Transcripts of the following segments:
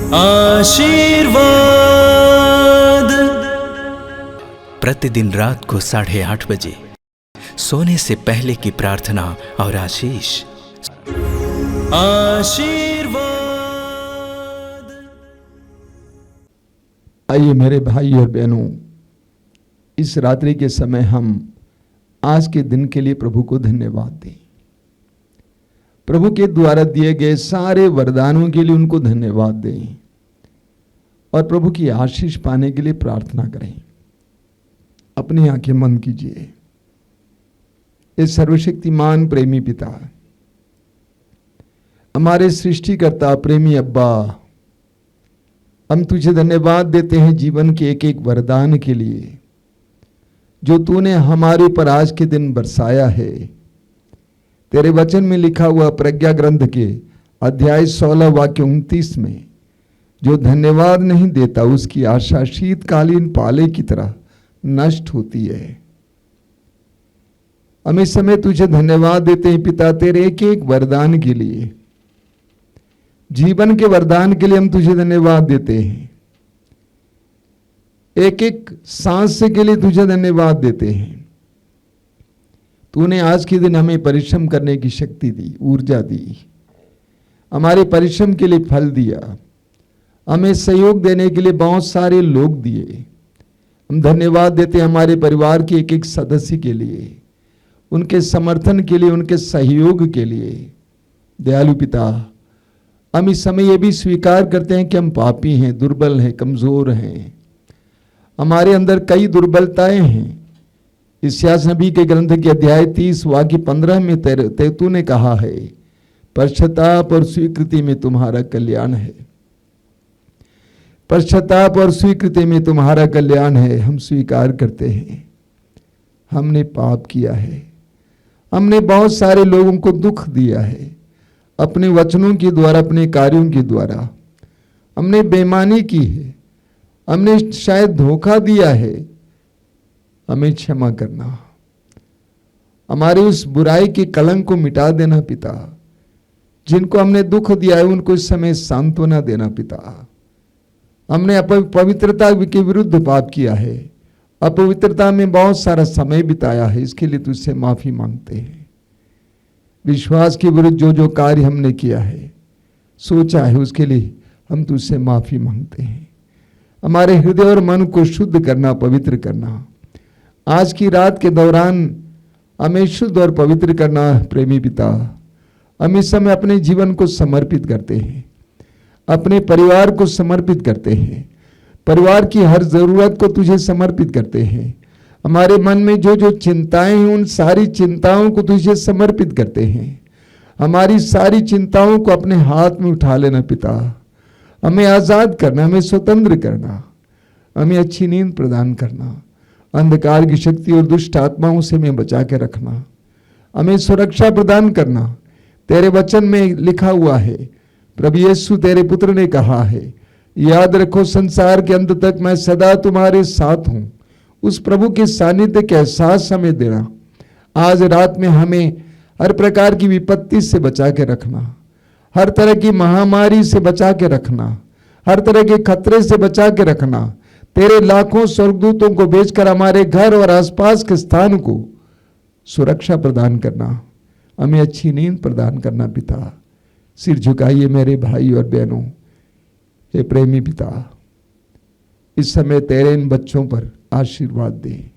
आशीर्वाद। प्रतिदिन रात को 8:30 बजे सोने से पहले की प्रार्थना और आशीष। आशीर्वाद। आइए मेरे भाई और बहनों, इस रात्रि के समय हम आज के दिन के लिए प्रभु को धन्यवाद दें। प्रभु के द्वारा दिए गए सारे वरदानों के लिए उनको धन्यवाद दें और प्रभु की आशीष पाने के लिए प्रार्थना करें। अपनी आंखें बंद कीजिए। इस सर्वशक्तिमान प्रेमी पिता, हमारे सृष्टिकर्ता, प्रेमी अब्बा, हम तुझे धन्यवाद देते हैं जीवन के एक एक वरदान के लिए जो तूने हमारे पर आज के दिन बरसाया है। तेरे वचन में लिखा हुआ प्रज्ञा ग्रंथ के अध्याय 16 वाक्य 29 में, जो धन्यवाद नहीं देता उसकी आशा शीतकालीन पाले की तरह नष्ट होती है। हम इस समय तुझे धन्यवाद देते हैं पिता, तेरे एक एक वरदान के लिए, जीवन के वरदान के लिए हम तुझे धन्यवाद देते हैं। एक एक सांस के लिए तुझे धन्यवाद देते हैं। तूने आज के दिन हमें परिश्रम करने की शक्ति दी, ऊर्जा दी, हमारे परिश्रम के लिए फल दिया, हमें सहयोग देने के लिए बहुत सारे लोग दिए। हम धन्यवाद देते हैं हमारे परिवार के एक एक सदस्य के लिए, उनके समर्थन के लिए, उनके सहयोग के लिए। दयालु पिता, हम इस समय ये भी स्वीकार करते हैं कि हम पापी हैं, दुर्बल हैं, कमजोर हैं, हमारे अंदर कई दुर्बलताएं हैं। इस्यास नबी के ग्रंथ के अध्याय 30 वाक्य 15 में तूने कहा है, पश्चाताप और स्वीकृति में तुम्हारा कल्याण है। पश्चाताप और स्वीकृति में तुम्हारा कल्याण है। हम स्वीकार करते हैं हमने पाप किया है, हमने बहुत सारे लोगों को दुख दिया है, अपने वचनों के द्वारा, अपने कार्यों के द्वारा हमने बेईमानी की है, हमने शायद धोखा दिया है। हमें क्षमा करना, हमारी उस बुराई के कलंक को मिटा देना पिता। जिनको हमने दुख दिया है उनको इस समय सांत्वना देना पिता। हमने अपवित्रता के विरुद्ध पाप किया है, अपवित्रता में बहुत सारा समय बिताया है, इसके लिए तुझसे माफी मांगते हैं। विश्वास के विरुद्ध जो जो कार्य हमने किया है, सोचा है, उसके लिए हम तुझसे माफी मांगते हैं। हमारे हृदय और मन को शुद्ध करना, पवित्र करना, आज की रात के दौरान हमें शुद्ध और पवित्र करना। प्रेमी पिता, हम इस समय अपने जीवन को समर्पित करते हैं, अपने परिवार को समर्पित करते हैं, परिवार की हर जरूरत को तुझे समर्पित करते हैं। हमारे मन में जो जो चिंताएं हैं उन सारी चिंताओं को तुझे समर्पित करते हैं। हमारी सारी चिंताओं को अपने हाथ में उठा लेना पिता। हमें आजाद करना, हमें स्वतंत्र करना, हमें अच्छी नींद प्रदान करना, अंधकार की शक्ति और दुष्ट आत्माओं से हमें बचा के रखना, हमें सुरक्षा प्रदान करना। तेरे वचन में लिखा हुआ है, प्रभु यीशु तेरे पुत्र ने कहा है, याद रखो संसार के अंत तक मैं सदा तुम्हारे साथ हूं। उस प्रभु के सानिध्य के एहसास हमें देना। आज रात में हमें हर प्रकार की विपत्ति से बचा के रखना, हर तरह की महामारी से बचा के रखना, हर तरह के खतरे से बचा के रखना। तेरे लाखों स्वर्गदूतों को भेजकर हमारे घर और आसपास के स्थान को सुरक्षा प्रदान करना, हमें अच्छी नींद प्रदान करना पिता। सिर झुकाइए मेरे भाई और बहनों। हे प्रेमी पिता, इस समय तेरे इन बच्चों पर आशीर्वाद दे,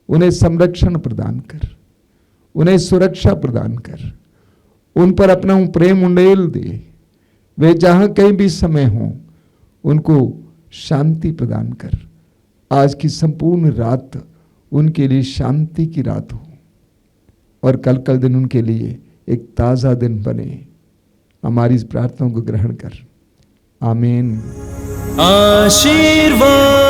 उन्हें संरक्षण प्रदान कर, उन्हें सुरक्षा प्रदान कर, उन पर अपना प्रेम उंडेल दे। वे जहां कहीं भी समय हो उनको शांति प्रदान कर। आज की संपूर्ण रात उनके लिए शांति की रात हो और कल दिन उनके लिए एक ताज़ा दिन बने। हमारी इस प्रार्थना को ग्रहण कर। आमीन। आशीर्वाद।